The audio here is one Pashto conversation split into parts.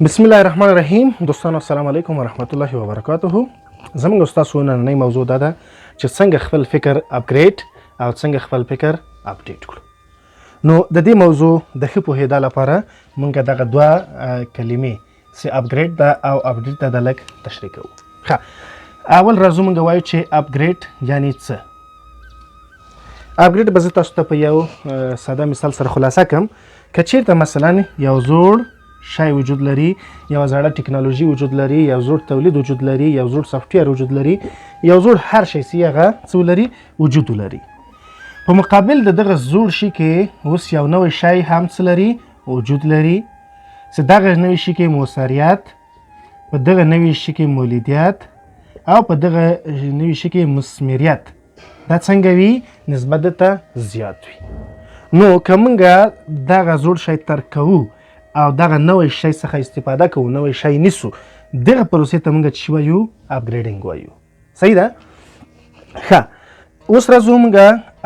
بسم الله الرحمن الرحیم. دوستانو السلام علیکم ورحمت الله وبرکاته. زموږ استاسو نننۍ موضوع دا ده چې څنګه خپل فکر اپګریډ او څنګه خپل فکر اپډیټ کړو. نو د دې موضوع د ښه پوهېدا لپاره موږ دغه دوه کلمې چې اپګریډ ده او اپډیټ ده د لږ تشریح کوو. ښه، اول راځو موږ وایو چې اپګریډ یعنی څه. اپګریډ به زه تاسو ته په یو ساده مثال سره خلاصه کړم. که چیرته مثلا یو زوړ شای وجود لري، یو زړه ټکنالوژي وجود لري، یو زوړ تولید وجود لري، یو زوړ سافټویر وجود لري، یو زوړ هر شی چې هغه څه ولري وجود لري. په مقابل د دغه زوړ شي کې اوس یو نوی شی هم څه لري وجود لري چې دغه نوی شي کې موثریت، په دغه نوی شي کې مولیدیت او په دغه نوی شي کې مثمریت دا څنګه وي نسبت ته زیات وي. نو که موږ دغه زوړ شی ترک کوو او دغه نوی شی څخه استفاده کوو، نوی شی نیسو، دغه پروسې ته موږ څه وایو؟ اپګریډینګ وایو. صحیح ده؟ ښه، اوس راځو موږ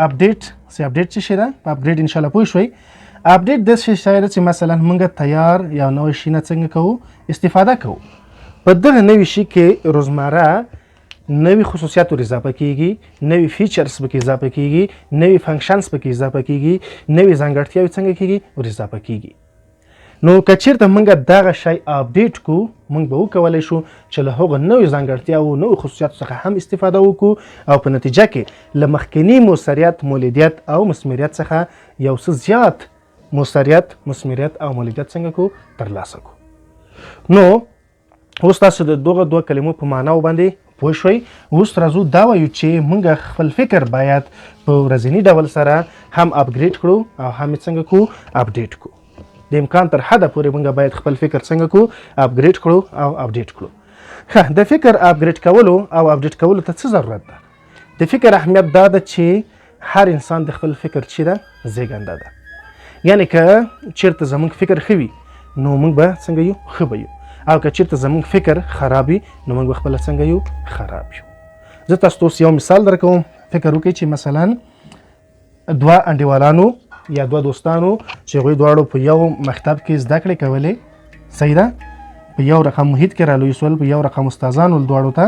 اپډیټ. چې اپډیټ څه شی ده؟ په اپګریډ انشاءالله پوه شوئ. اپډیټ داسې شی ده چې مثلا موږ تیار یو نوی شي نه څنګه کوو؟ استفاده کوو. په دغه نوي شي کې روزمره نوي خصوصیات ور اضافه کیږي، نوي فیچرز پکې اضافه کیږي، نوي فنکشنز پکې اضافه کیږي، نوي ځانګړتیاوې څنګه کیږي؟ ور اضافه کیږي. نو که چیرته موږ دغه شی اپډیټ کو، موږ به وکولی شو چې له هغو نویو ځانګړتیاوو، نویو خصوصیاتو څخه هم استفاده وکړو او په نتیجه کې له مخکني موثریت، مولیدیت او مثمریت څخه یو څه زیات موثریت، مثمریت او مولیدیت څنګه کو؟ ترلاسه کو. نو اوس تاسو د دغه دوه کلمو په معناو باندې پوه شوئ. اوس راځو دا وایو چې موږ خپل فکر باید په ورځني ډول سره هم اپګریډ کړو او هم څنګه کو؟ اپډیټ کو. د امکان تر حده پورې موږ باید خپل فکر څنګه کو؟ اپګریډ کړو او اپډیټ کړو. ښه، د فکر اپګریډ کولو او اپډیټ کولو ته څه ضرورت ده؟ د فکر اهمیت دا ده چې هر انسان د خپل فکر چې ده زیږنده ده. یعنی که چیرته زموږ فکر ښه وي نو موږ به څنګه یو؟ ښه به یو. او که چیرته زموږ فکر خراب وي نو موږ به خپله څنګه یو؟ خراب یو. زه تاسو ته اوس یو مثال درکوم. فکر وکړئ چې مثلا دوه انډیوالانو یا دوه دوستانو چې هغوی دواړو په یو مکتب کې زده کړې کولې، صحیح ده، په یو رقم محیط کې رالوی سول، په یو رقم استادان ول دواړو ته،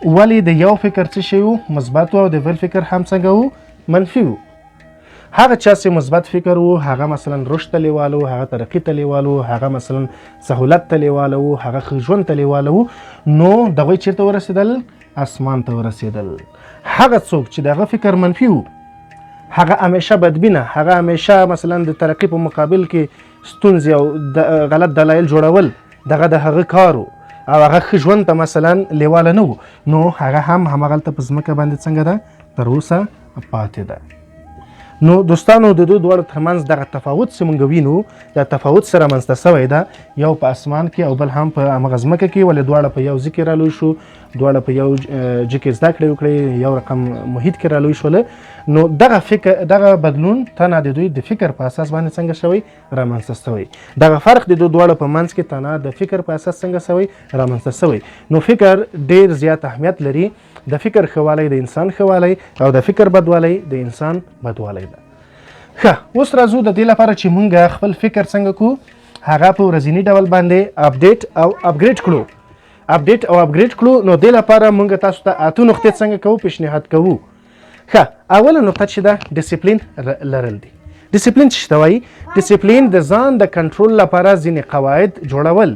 ولې د یو فکر څه شی و؟ مثبت و او د بل فکر هم څنګه و؟ منفي و. هغه چا چې مثبت فکر و هغه مثلا رشد ته لیواله و، هغه ترقي ته لیواله و، هغه مثلا سهولت ته لیواله و، هغه ښه ژوند ته لیواله و، نو دغوی چیرته ورسېدل؟ اسمان ته ورسېدل. هغه څوک چې دغه فکر منفي و هغه همیشه بدبینه، هغه همیشه مثلا د ترقی په مقابل کې ستونزې او غلط دلایل جوړول دغه د هغه کارو او هغه ښه ژوند ته مثلا لیواله نه و، نو هغه هم همغلته په ځمکه باندې څنګه ده؟ تر اوسه پاتې ده. نو دوستانو د دوی دواړو ترمنځ دغه تفاوت چې موږ وینو، دا تفاوت سره رامنځته سوی ده، یو په اسمان کې او بل هم په همغه ځمکه کې، ولې دواړه په یو ځای کې رالوی شو، دواړه په یو ځای کې زده کړې وکړې، یو رقم محیط کې رالوی شوله. نو دغه فکر، دغه بدلون تنها د دوی د فکر په اساس باندې څنګه شوی؟ رامنځته سوی. دغه فرق د دوی دواړو په منځ کې تنها د فکر په اساس څنګه سوی؟ رامنځته سوی. نو فکر ډیر زیات اهمیت لري. د فکر ښه والی د انسان ښه والی او د فکر بدوالی د انسان بدوالی ده. ښه، اوس راځو د دې لپاره چې موږ خپل فکر څنګه کو؟ هغه په ورځني ډول باندې اپډیټ او اپګریډ کړو. اپډیټ او اپګریډ کړو. نو دې لپاره موږ تاسو ته اته نقطې څنګه کوو؟ پیشنهاد کوو. ښه، اوله نقطه چې ده ډیسپلین لرل دي. ډیسپلین څه ته وایي؟ ډیسپلین د ځان د کنټرول لپاره ځینې قواعد جوړول،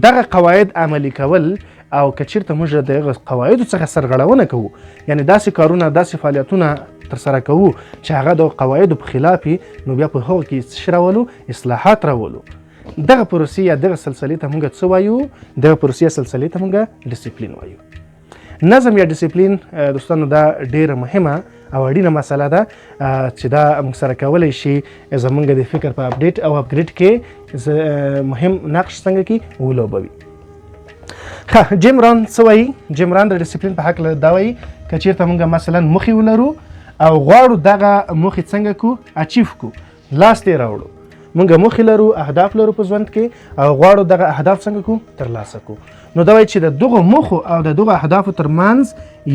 دغه قواعد عملي کول، او که چیرته موږ دغه قواعدو څخه سرغړونه کوو، یعنی داسې کارونه، داسې فعالیتونه ترسره کوو چې هغه د قواعدو په خلاف وي، نو بیا په هغو کې څه راولو؟ اصلاحات راولو. دغه پروسې یا دغه سلسلې ته موږ څه وایو؟ دغه پروسې یا سلسلې ته موږ ډیسپلین وایو. نظم یا ډیسپلین دوستانو دا ډیره مهمه او اړینه مسله ده چې دا موږ سره کولی شي زموږ د فکر په اپډیټ او اپګریډ کې مهم نقش څنګه کې ولوبوي. ښه، جیم ران څه وایي؟ جیم ران د ډیسپلین په هکله دا وایي که چیرته موږ مثلا موخې ولرو او غواړو دغه موخې څنګه کو؟ اچیف کو، لاسته یې راوړو. موږ موخې لرو، اهداف لرو په ژوند کې او غواړو دغه اهداف څنګه کو؟ ترلاسه کو. نو دا وایي چې د دغو موخو او د دغو اهدافو ترمنځ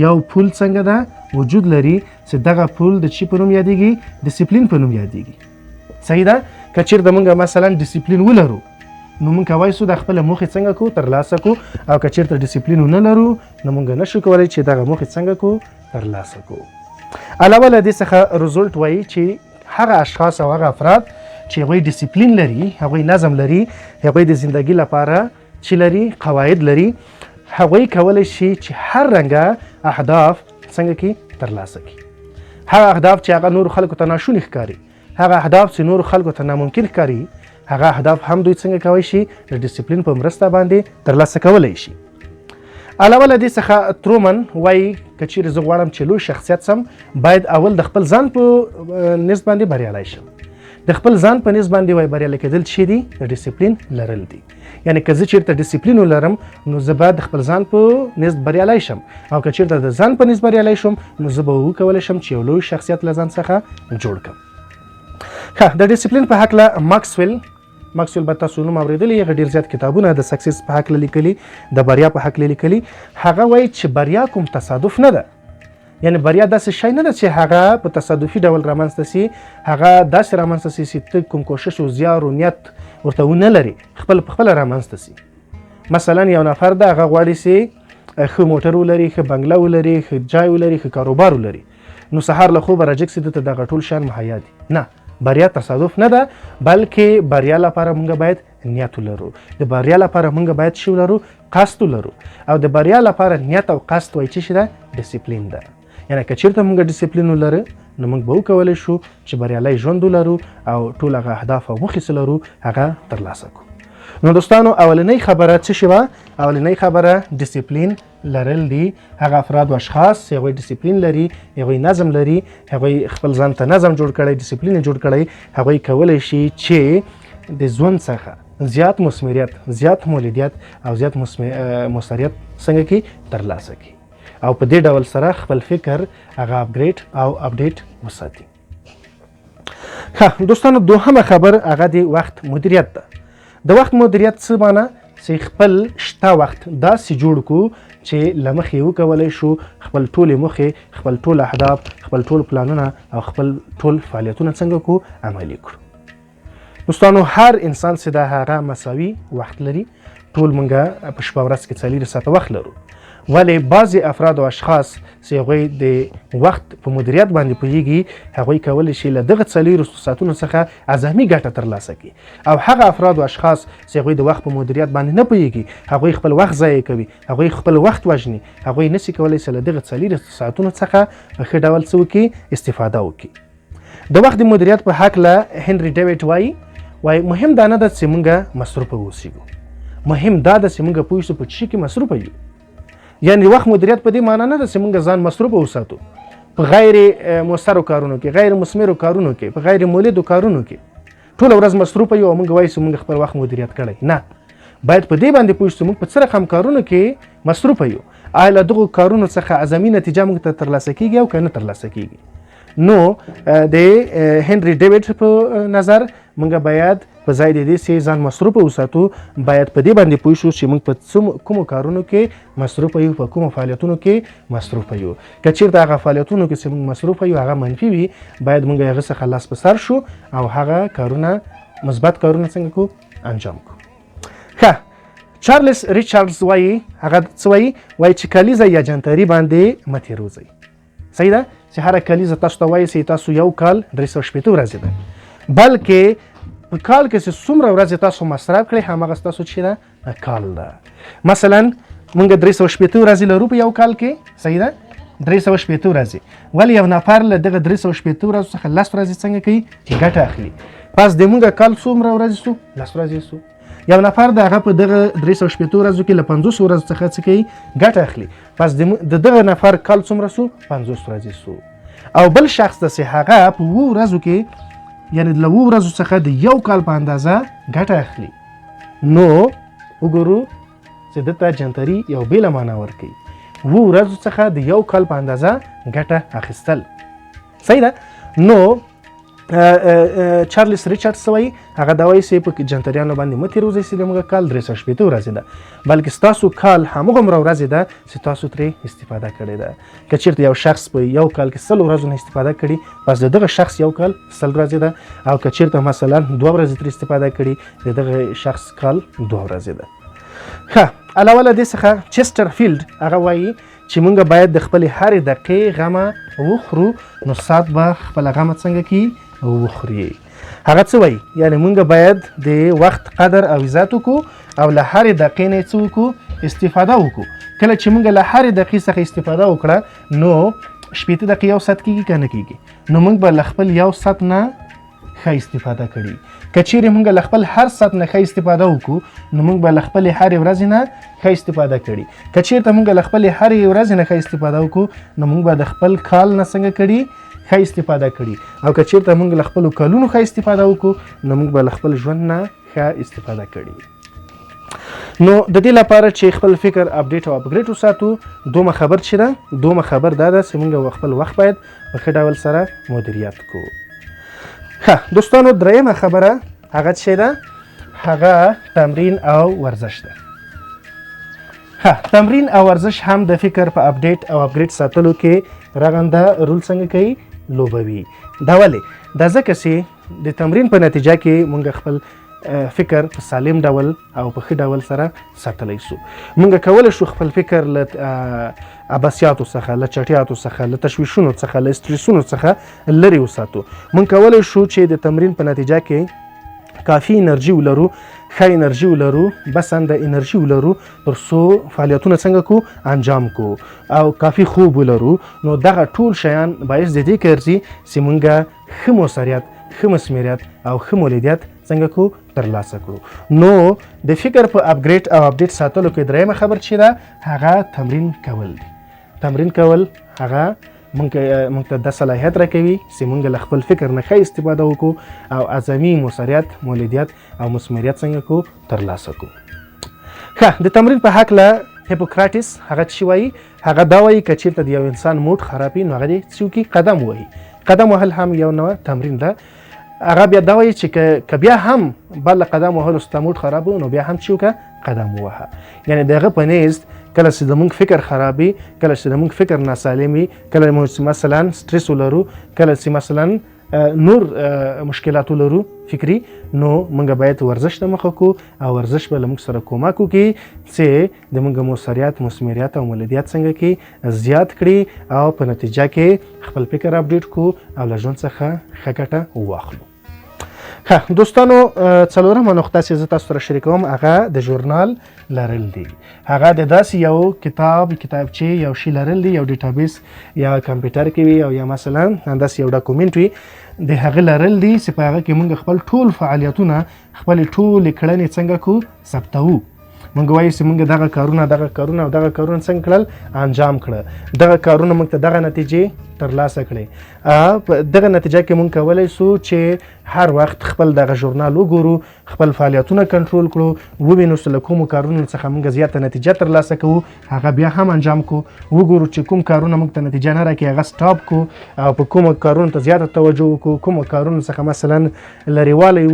یو پول څنګه ده؟ وجود لري چې دغه پول د چی په نوم یادیږي؟ ډیسپلین په نوم یادیږي. صحیح ده؟ که چیرته موږ مثلا ډیسپلین ولرو نو موږ کولی شو د خپله موخې څنګه کو ترلاسه کو او که چېرته ډیسپلین ونه لرو نو موږ نشو کولی چې دغه موخې څنګه کو ترلاسه کو. علاوه له دې څخه رزولټ وایي چې هغه اشخاص او هغه افراد چې هغوی ډیسپلین لري، هغوی نظم لري، هغوی د زندگی لپاره چې لري قواعد لري، هغوی کولی شي چې هر رنګه اهداف څنګه کې ترلاسه کړي. هغه اهداف چې هغه نورو خلکو ته ناشوني ښکاري، هغه اهداف چې نورو خلکو ته ناممکن ښکاري، هغه اهداف هم دوی څنګه کولی شي د ډیسپلین په مرسته باندې ترلاسه کولی شي. علاوه له دې څخه ترومن وایي که چیرې زه غواړم چې لوی شخصیت سم باید اول د خپل ځان په نسبت باندې بریالی شم. د خپل ځان په نسبت باندې وایي بریالی کېدل چې دي د ډیسپلین لرل دي. یعنی که زه چیرته ډیسپلین ولرم نو زه باید د خپل ځان په نسبت بریالی شم، او که چیرته د ځان په نسبت بریالی شم نو زه به وکولی شم چې یو لوی شخصیت له ځان څخه جوړ کړم. د ډیسپلین په هکله ماکسویل به تاسو نوم اورېدلی، هغه ډېر زیات کتابونه د سکسس په هکله لیکلي، د بریا په هکله لیکلي. هغه وایي چې بریا کوم تصادف نه ده، یعنی بریا داسې شی نه ده چې هغه په تصادفي ډول رامنځته سي، هغه داسې رامنځته سي چې ته کوم کوشش او زیار او نیت ورته ونه لري، خپل په خپله رامنځته سي. مثلا یو نفر ده هغه غواړي چې ښه موټر ولري، ښه بنګله ولري، ښه جای ولري، ښه کاروبار ولري، نو سهار له خوبه راجګ سي ده ته دغه ټول شیان مهیا دي. نه، بریا تصادف نه ده، بلکې بریا لپاره موږ باید نیت ولرو، د بریا لپاره موږ باید څه ولرو؟ قصد ولرو. او د بریا لپاره نیت او قصد وایي چې ده ډیسپلین ده. یعنی که چېرته موږ ډیسپلین ولرو نو موږ به وکولی شو چې بریالی ژوند ولرو او ټول هغه اهداف او موخې څه لرو هغه ترلاسه کړو. نو دوستانو اولنۍ خبره څه شوه؟ اولنۍ خبره ډیسپلین لرل دي. هغه افراد و اشخاص هغوی ډیسپلین لري، هغوی نظم لري، هغوی خپل ځان ته نظم جوړ کړی، ډیسپلین جوړ کړی، هغوی کولی شي چې د ژوند څخه زیات مثمریت، زیات مولدیت او زیات مؤثریت څنګه کې ترلاسه کړي او په دې ډول سره خپل فکر هغه اپګریډ او اپډیټ وساتي. دوستانو دوهمه خبر هغه د وخت مدیریت ده. د وخت مدیریت څه معنی؟ چې خپل شته وخت داسې جوړ کړو چې له مخې وکولی شو خپل ټولې موخې، خپل ټول اهداف، خپل ټول پلانونه او خپل ټول فعالیتونه څنګه کو عملي کړو. دوستانو هر انسان چې دا هغه مساوي وخت لري. ټول موږ په شپه ورځ کې 24 ساعته وخت لرو، ولی بعضی افراد او اشخاص چې هغوی د وخت په مدیریت باندې پوهیږي هغوی کولی شي له دغه 24 ساعتونو څخه اعظمي ګټه ترلاسه کړي، او هغه افراد او اشخاص چې هغوی د وخت په مدیریت باندې نه پوهیږي هغوی خپل وخت ضایع کوي، هغوی خپل وخت وژني، هغوی نشي کولی چې له دغه 24 ساعتونو څخه په ښه ډول څه وکړي؟ استفاده وکړي. د وخت د مدیریت په هکله هنري ډیویډ وایي مهم دا نه ده چې موږ مصروفه اوسیږو، مهم دا ده چې موږ پوه شو په څه کې مصروفه یو. یعنی وخت مدیریت په دې معنی نه ده چې موږ ځان مصروفه وساتو په غیر مؤثرو کارونو کې، غیر مثمرو کارونو کې، په غیر مولدو کارونو کې ټوله ورځ مصروفه یو او موږ وایو چې موږ خپل وخت مدیریت کړی. نه، باید په دې باندې پوه شو موږ په څه رقم کارونو کې مصروفه یو، آیا له دغو کارونو څخه اعظمي نتیجه موږ ته ترلاسه کیږي او که نه ترلاسه کیږي. نو د هنري ډیویډ په نظر موږ باید په ځای د دې چې ځان مصروفه وساتو باید په دې باندې پوه شو چې موږ په کومو کارونو کې مصروفه یو، په کومو فعالیتونو کې مصروفه یو. که چېرته هغه فعالیتونو کې چې موږ مصروفه یو هغه منفي وي باید موږ هغه څخه لاس په سر شو او هغه کارونه مثبت کارونه څنګه کو انجام کو. چارلز ریچارډز وایي هغه څه وایي چې کلیزه یا جنتري باندې مه تېروځئ. صحیح ده چې هره کلیزه تاسو ته وایي چې تاسو یو کال 360 ورځې ده، بلکې په کال کې چې څومره ورځې تاسو مصرف کړئ هماغه ستاسو چې ده کال ده. مثلا موږ 360 ورځې لرو په یو کال کې، صحیح ده 360 ورځې، ولی یو نفر له دغه 360 ورځو څخه 10 ورځې څنګه کوي ګټه اخلي، پس د موږ کال څومره ورځې سو؟ 10 ورځې سو. یو نفر د هغه په دغه 360 ورځو کې له 50 ورځو څخه څه کوي ګټه اخلي، پس د دغه نفر کال څومره سو؟ 50 ورځې سو. او بل شخص د هغه په 2 ورځو کې یعنی د 2 ورځو څخه د یو کال په اندازه ګټه اخلي. نو وګورو چې دته جنتري یو بیل معنا ورکوي، 2 ورځو څخه د یو کال په اندازه ګټه اخیستل. صحیح ده؟ نو چارلز ریچارډز وایي هغه دا وایي چې په جنتریانو باندې مه تېروځئ چې زموږ کال 360 ورځې ده، بلکې ستاسو کال همغومره ورځې ده چې تاسو ترې استفاده کړې ده. که چېرته یو شخص په یو کال کې 100 ورځو نه استفاده کړي، پس د دغه شخص یو کال 100 ورځې ده، او که چېرته مثلا 2 ورځې ترې استفاده کړي، د دغه شخص کال 2 ورځې ده. ښه، علاوه له دې څخه چیسټرفیلډ هغه وایي چې موږ باید د خپلې هرې دقیقې غمه وخورو، نو ساعت به خپله غمه څنګه کړي وخوري. هغه څه وایي؟ یعنې موږ باید د وخت قدر او عزت وکړو او له هرې دقیقې نه څه وکړو؟ استفاده وکړو. کله چې موږ له هرې دقیقې څخه استفاده وکړه، نو 80 دقیقې یو ساعت کېږي که نه کېږي، نو موږ به له خپل یو ساعت نه ښه استفاده کړي. که چیرې موږ له خپل هر ساعت نه ښه استفاده وکړو، نو موږ به له خپلې هرې ورځې نه ښه استفاده کړي. که چیرته موږ له خپلې هرې ورځې نه ښه استفاده وکړو، نو موږ به د خپل کال نه څنګه کړي ښه استفاده کړي. او که چیرته موږ له خپلو کلونو ښه استفاده وکړو، نو موږ به له خپل ژوند نه ښه استفاده کړي. نو د دې لپاره چې خپل فکر اپډیټ او اپګریډ وساتو، دومره خبر چې ده، دومره خبر دا ده چې موږ خپل وخت باید په ښه ډول سره مدیریت کړو. ښه دوستانو، درېیمه خبره هغه څه ده؟ هغه تمرین او ورزش ده. تمرین او ورزش هم د فکر په اپډیټ او اپګریډ ساتلو کې رغنده رول څنګه کوي؟ لوبوي. دا ولې؟ دا ځکه چې د تمرین په نتیجه کې موږ خپل فکر په سالم ډول او په ښه ډول سره ساتلی شو. موږ کولی شو خپل فکر له عباسیاتو څخه، له چټیاتو څخه، له تشویشونو څخه، له استریسونو څخه لرې وساتو. موږ کولی شو چې د تمرین په نتیجه کې کافي انرژي ولرو، ښه انرژي ولرو، بسنده انرژي ولرو، تر څو فعالیتونه څنګه کو انجام کو او کافي خوب ولرو. نو دغه ټول شیان باعث د دې ګرځي چې موږ ښه موثریت، ښه مسمریت او ښه مولدیت څنګه کو ترلاسه کړو. نو د فکر په اپګریډ او اپډیټ ساتلو کې درېیمه خبر چې ده هغه تمرین کول دی. تمرین کول هغه موږ ته د صلاحیت راکوي چې موږ له خپل فکر نه ښه استفاده وکړو او اعظمي موثریت، مولدیت او مسمریت څنګه کو ترلاسه کړو. ښه، د تمرین په هکله هیپوکراتس هغه څه وایي؟ هغه دا وایي که چېرته د یو انسان موډ خراب وي، نو هغه دې څه وکړي؟ قدم ووهي. قدم وهل هم یو نوع تمرین ده. هغه بیا دا وایي چې که بیا هم بل قدم وهلو ستا موډ خراب و، نو بیا هم څه وکړه؟ قدم ووهه. یعنې د هغه په نیز کله چې زموږ فکر خراب وي، کله چې زموږ فکر ناسالم وي، کله چې مثلا سټرس ولرو، کله چې مثلا نور مشکلات ولرو فکري، نو موږ باید ورزش ته مخه کړو او ورزش به له موږ سره کومک وکړي چې د موږ موثریت، مثمریت او مولدیت څنګه کې زیات کړي او په نتیجه کې خپل فکر اپډیټ کړو او له ژوند څخه ښه ګټه واخلو. ښه دوستانو، څلورمه نقطه چې زه تاسو سره شریکوم هغه د ژورنال لرل دي. هغه د داسې یو کتابچې، یو شي لرل دي، یو ډیټابیس یا کمپیوټر کې وي او یا مثلا همداسې یو ډاکومنټ وي، د هغه لرل دي چې په هغه کې موږ خپل ټول فعالیتونه، خپلې ټولې کړنې څنګه کو ثبتوو. موږ وایو چې موږ دغه کارونه او دغه کارونه څنګه کړل؟ انجام کړه. دغه کارونه موږ ته دغه نتیجې ترلاسه کړې. په دغه نتیجه کې موږ کولی شو چې هر وخت خپل دغه ژورنال وګورو، خپل فعالیتونه کنټرول کړو، ووینو چې له کومو کارونو څخه موږ زیاته نتیجه ترلاسه کوو، هغه بیا هم انجام کو. وګورو چې کوم کارونه موږ ته نتیجه نه راکوي، هغه سټاپ کو او په کومو کارونو ته زیاته توجه وکړو، کومو کارونو څخه مثلا لرېوالی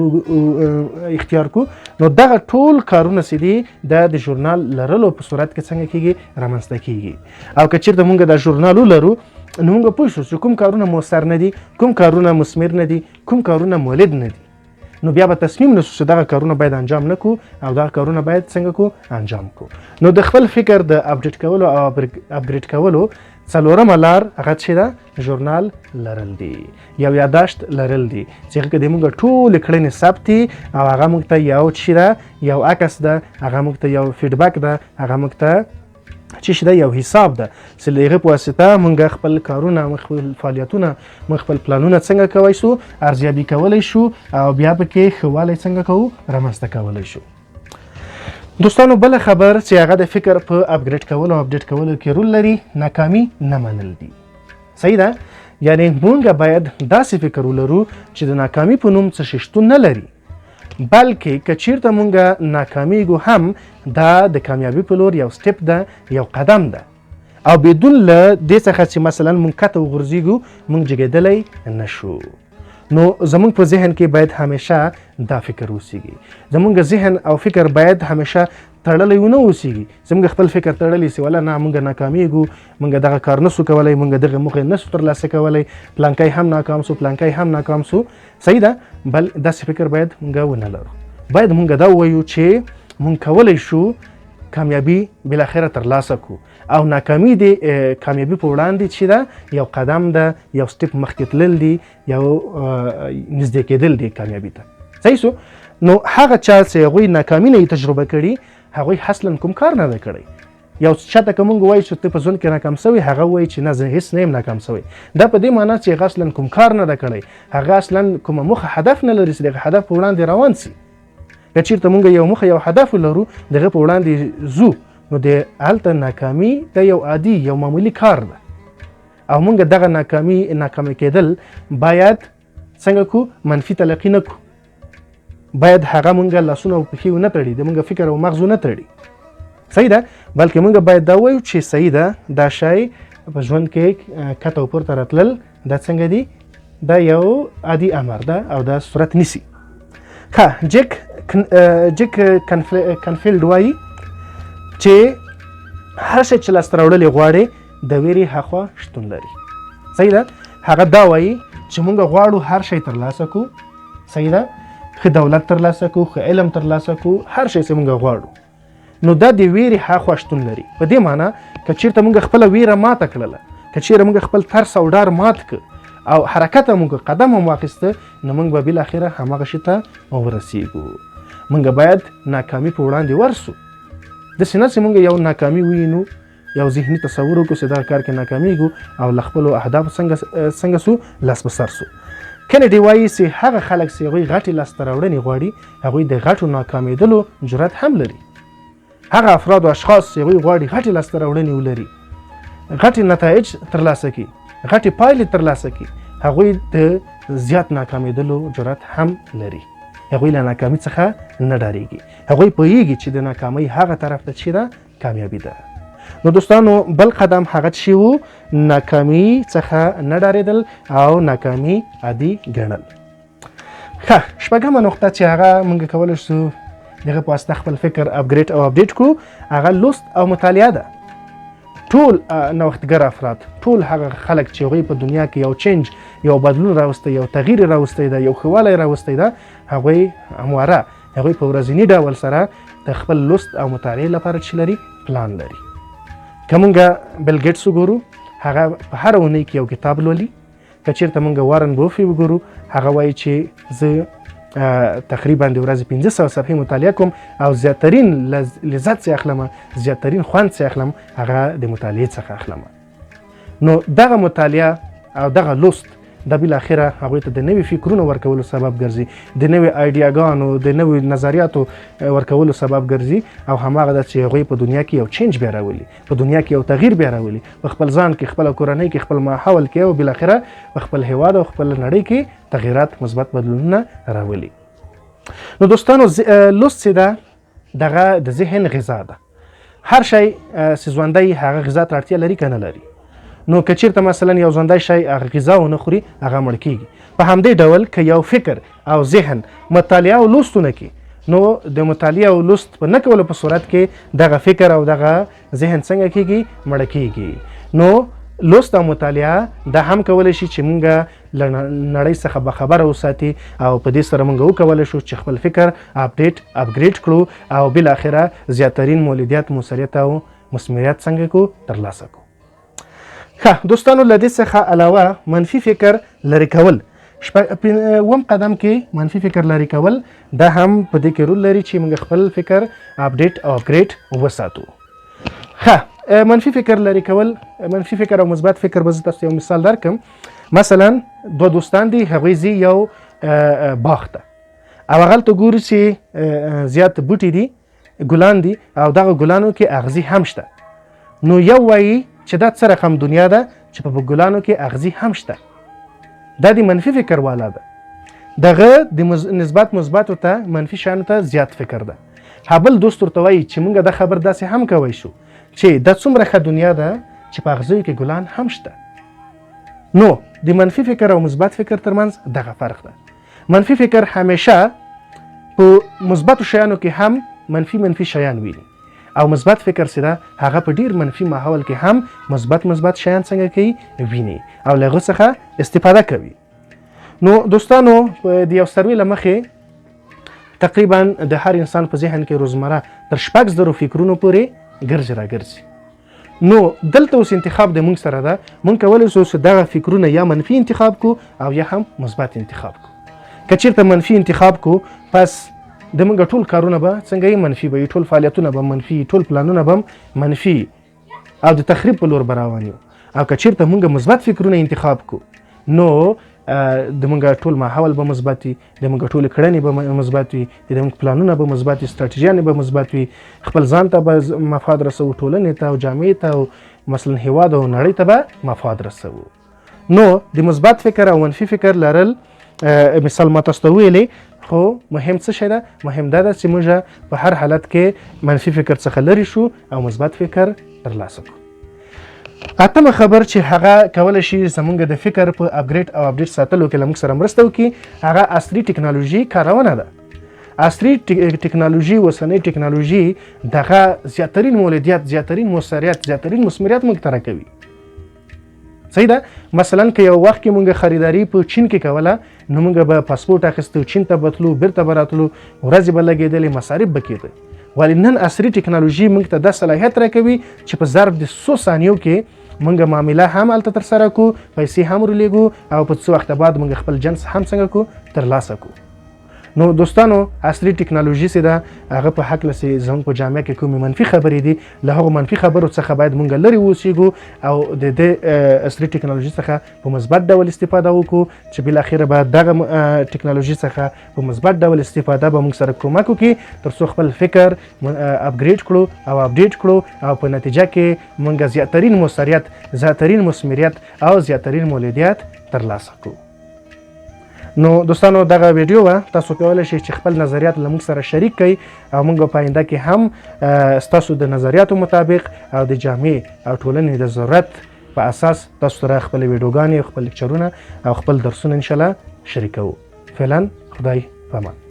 اختیار کو. نو دغه ټول کارونه چې دي د ژورنال لرلو په صورت کې څنګه کېږي؟ رامنځته کېږي. او که چېرته موږ دا ژورنال ولرو، نو موږ پوه شو چې کوم کارونه مؤثر نه دي، کوم کارونه مثمر نه دي، کوم کارونه مولد نه دي. نو بیا به تصمیم نیسو چې دغه کارونه باید انجام نه کړو او دغه کارونه باید څنګه کو انجام کړو. نو د خپل فکر د اپډیټ کولو او اپګریډ کولو څلورمه لار هغه څه ده؟ ژورنال لرل دي، یو یادداشت لرل دي چې هغه کې د موږ ټولې کړنې ثبت دي او هغه موږ ته یو څه ده، یو عکس ده، هغه موږ ته یو فیډبک ده، هغه موږ ته چې دا یو حساب ده چې له هغې په واسطه موږ خپل کارونه، موږ خپل فعالیتونه، موږ خپل پلانونه څنګه کولی شو؟ ارزیابي کولی شو او بیا پکې ښه والی څنګه کوو؟ رامنځته کولی شو. دوستانو، بله خبر چې هغه د فکر په اپګریډ کولو او اپډیټ کولو کې رول لري، ناکامي نه منل دي. صحیح ده؟ یعنې موږ باید داسې فکر ولرو چې د ناکامي په نوم څه شی شتون نه لري، بلکې که چیرته موږ ناکامیږو هم دا د کامیابي په لور یو سټپ ده، یو قدم ده او بدون له دې څخه چې مثلا موږ کته وغورځېږو موږ جګېدلی نه شو. نو زمونږ په ذهن کې باید همیشه دا فکر اوسیږي. زمونږ ذهن او فکر باید همیشه تړلی ونه اوسیږي. زمونږ خپل فکر تړلی سي ولا نه مونږ ناکامیږو، مونږ دغه کار نسو کولی، مونږ دغه موخې نسو ترلاسه کولی، پلانکی هم ناکام سو، پلانکی هم ناکام سو. صحیح ده؟ بل داسې فکر باید مونږ ونه لرو. باید مونږ دا ووایو چې مونږ کولی شو کامیابی بالاخره ترلاسه کو او ناکامی دی کامیابی په وړاندې چې ده یو قدم ده، یو سټپ مخکې تلل دي، یو نږدې کېدل دي کامیابی ته. صحیح سو؟ نو هغه چا چې هغوی ناکامي نه تجربه کړي هغوی اصلا کوم کار نه دی کړی. یو چاته که مونږ وایو چې ته په ژوند کې ناکام سوی، هغه وایي چې نه زه هېڅ نه یم ناکام سوی. دا په دې معنا چې هغه اصلا کوم کار نه دی کړی، هغه اصلا کومه موخه هدف نه لري چې دغه هدف په وړاندې روان سي. که چېرته مونږ یو موخه یو هدف ولرو دغه په وړاندې ځو نو د هلته ناکامي د یو عادي یو معمولي کار ده او مونږ دغه ناکامي کېدل باید څنګه کو منفي تلقي نه کو. باید هغه مونږ لاسونه او پښې ونه تړي، د مونږ فکر او مغز ونه تړي. صحیح ده؟ بلکې مونږ باید دا وایو چې صحیح ده دا شی په ژوند کې کته او پورته راتلل دا څنګه دي، دا یو عادي امر ده او دا صورت نیسي. ښه جک کنفیلډ وایي چې هر شی چې لاسته راوړل یې غواړې د ویرې هاخوا شتون لري. صحیح ده؟ هغه دا وایي چې مونږ غواړو هر شی ترلاسه کړو. صحیح ده؟ ښه دولت ترلاسه کړو، ښه علم ترلاسه کړو، هر شی چې مونږ غواړو نو دا د ویرې هاخوا شتون لري. په دې معنا که چېرته مونږ خپله ویره ماته کړله، که چېرې مونږ خپل ترس او ډار مات کړ او حرکت مونږ قدم هم واخیسته نو مونږ به بالاخره هماغه شي ته ورسیږو. مونږ باید ناکامي په وړاندې ورسو. داسې نه چې مونږ یو ناکامي ووینو، یو ذهني تصور وکړو چې دا کار کې ناکامیږو او له خپلو اهدافو څنګه سو لاس په سر سو. کینیډي وایي چې هغه خلک چې هغوی غټې لاسته راوړنې غواړي هغوی د غټو ناکامېدلو جرأت هم لري. هغه افراد او اشخاص چې هغوی غواړي غټې لاسته راوړنې ولري، غټې نتایج ترلاسه کړي، غټې پایلې ترلاسه کړي، هغوی د زیات ناکامېدلو جرأت هم لري. هغوی له ناکامي څخه نه ډارېږي. هغوی پوهېږي چې د ناکامۍ هغه طرف ته چې ده کامیابي ده. نو دوستانو بل قدم هغه څه و ناکامي څخه نه ډارېدل او ناکامي عادي ګڼل. ښه شپږمه نقطه چې هغه موږ کولی شو دغه په واسطه خپل فکر اپګریډ او اپډیټ کړو هغه لوست او مطالعه ده. ټول نوښتګر افراد، ټول هغه خلک چې هغوی په دنیا کې یو چینج، یو بدلون راوستی، یو تغییر راوستی ده، یو ښه والی راوستی ده، هغوی همواره هغوی په ورځني ډول سره د خپل لوست او مطالعې لپاره چې لري پلان لري. که مونږ بیل ګیټس وګورو هغه په هره اونۍ کې یو کتاب لولي. که چېرته مونږ وارن بوفي وګورو هغه وایي چې زه تقریبا د ورځې 500 صفحې مطالعه کوم او زیاترین لذت چې اخلم، زیاترین خوند چې اخلم هغه د مطالعې څخه اخلم. نو دغه مطالعه او دغه لوست د بالاخره هغوی ته د نوي فکرونو ورکولو سبب ګرځي، د نوي آیډیاګانو، د نوي نظریاتو ورکولو سبب ګرځي او هماغه ده چې هغوی په دنیا کې یو چینج بیا راولي، په دنیا کې یو تغییر بیا راولي، په خپل ځان کې، خپل کورنۍ کې، خپل ماحول کې او بالاخره په خپل هیواد او خپل نړۍ کې تغییرات، مثبت بدلونونه راولي. نو دوستانو لوست چې ده دغه د ذهن غذا ده. هر شی چې ژوندی هغه غذا ته اړتیا لري که نه لري. نو که چېرته مثلا یو ژوندی شی هغه غذا ونه خوري هغه مړ کېږي. په همدې ډول که یو فکر او ذهن مطالعه او لوست ونه کړي نو د مطالعه او لوست په نه کولو په صورت کې دغه فکر او دغه ذهن څنګه کېږي؟ مړه کېږي. نو لوست او مطالعه دا هم کولی شي چې مونږ له نړۍ څخه بخبره وساتي او په دې سره مونږ وکولی شو چې خپل فکر اپګریډ کړو او بالاخره زیاترین مولدیت، موثریت او مثمریت څنګه کو ترلاسه کو. ښه دوستانو له دې څخه علاوه منفي فکر لرې کول، اووم قدم کې منفي فکر لرې کول دا هم په دې کې رول لري چې موږ خپل فکر اپډیټ او اپګریډ وساتو. ښه منفي فکر لرې کول، منفي فکر او مثبت فکر به زه تاسو یو مثال درکړم. مثلا دوه دوستان دي، هغوی ځي یو باغ ته او هغلته ګوري چې زیات بوټي دي، ګلان دي او دغه ګلانو کې اغزي هم شته. نو یو وایي چې دا څه رقم دنیا ده چې په ګلانو کې اغزي هم شته. دا د منفي فکر والا ده. دغه د نسبت مثبتو ته، منفي شیانو ته زیات فکر ده. بل دوست ورته وایي چې موږ دا خبر داسې هم کوی شو چې دا څومره ښه دنیا ده چې په اغزیو کې ګلان هم شته. نو د منفي فکر او مثبت فکر ترمنځ دغه فرق ده. منفي فکر همیشه په مثبتو شیانو کې هم منفي شیان ویني او مثبت فکر سره هغه په ډیر منفي ماحول کې هم مثبت شیان څنګه کوي ویني او له هغه څخه استفاده کوي. نو دوستانو د یو سروې له مخې تقریبا د هر انسان په ذهن کې روزمره تر 6,000 فکرونو پورې ګرځي راګرځي. نو دلته اوس انتخاب د مونږ سره ده، مونږ کولی شو چې دغه فکرونه یا منفي انتخاب کو او یا هم مثبت انتخاب کو. که چیرته منفي انتخاب کو پس د مونږ ټول کارونه به څنګه منفي به ټول فعالیتونه به منفي، ټول پلانونه به منفي او د تخریب په لور به روان یو. او که چیرته مونږ مثبت فکرونه انتخاب کو نو د مونږ ټول ماحول به مثبت وي، د مونږ ټول کړنې به مثبت وي، د مونږ پلانونه به مثبت وي، ستراتیژیانې به مثبت وي، خپل ځان ته به مفاد رسوو، ټولنې ته او جامعې ته او مثلا هیواد او نړۍ ته به مفاد رسوو. نو د مثبت فکر او منفي فکر لرل مثال ما تاسو ته ویلې، خو مهم څه شی ده؟ مهم دا ده چې موږ په هر حالت کې منفي فکر څخه لرې شو او مثبت فکر ترلاسه کړو. اتمه خبر چې هغه کولی شي زمونږ د فکر په اپګریډ او اپډیټ ساتلو کې له موږ سره مرسته وکړي، هغه عصري ټکنالوژي کارونه ده. عصري ټکنالوژي، اوسنۍ ټکنالوژي دغه زیاترین مولدیت، زیاترین موثریت، زیاترین مثمریت موږ ته راکوي. صحیح ده؟ مثلا که یو وخت کې موږ خریداري په چین کې کوله نو موږ به پاسپورټ اخیستو، چین ته بتلو، بیرته به راتلو، ورځې به لګېدلې، مصارف به کېده. ولی نن عصري ټکنالوژي موږ ته دا صلاحیت راکوي چې په ظرف د 100 ثانیو کې موږ معامله هم هلته ترسره کړو، پیسې هم ورلیږو او په څه وخت بعد موږ خپل جنس هم څنګه کړو ترلاسه کړو. نو دوستانو عصري ټکنالوژي چې ده هغه په هکله چې زموږ په جامعه کې کومې منفي خبرې دي له هغو منفي خبرو څخه باید موږ لرې واوسېږو او د دې عصري ټکنالوژي څخه په مثبت ډول استفاده وکړو چې بالاخره به دغه ټکنالوژي څخه په مثبت ډول استفاده به موږ سره کومک وکړي تر څو خپل فکر اپګریډ کړو او اپډیټ کړو او په نتیجه کې موږ زیاترین موثریت، زیاترین مثمریت او زیاترین مولدیت ترلاسه کړو. نو دوستانو دغه ویډیو به تاسو کولی شئ چې خپل نظریات له موږ سره شریک کړئ او موږ په آینده کې هم ستاسو د نظریاتو مطابق او د جامعې او ټولنې د ضرورت په اساس تاسو سره خپل ویډیوګانې، خپل لیکچرونه او خپل درسونه انشاءالله شریکوو. فعلا خدای پامان.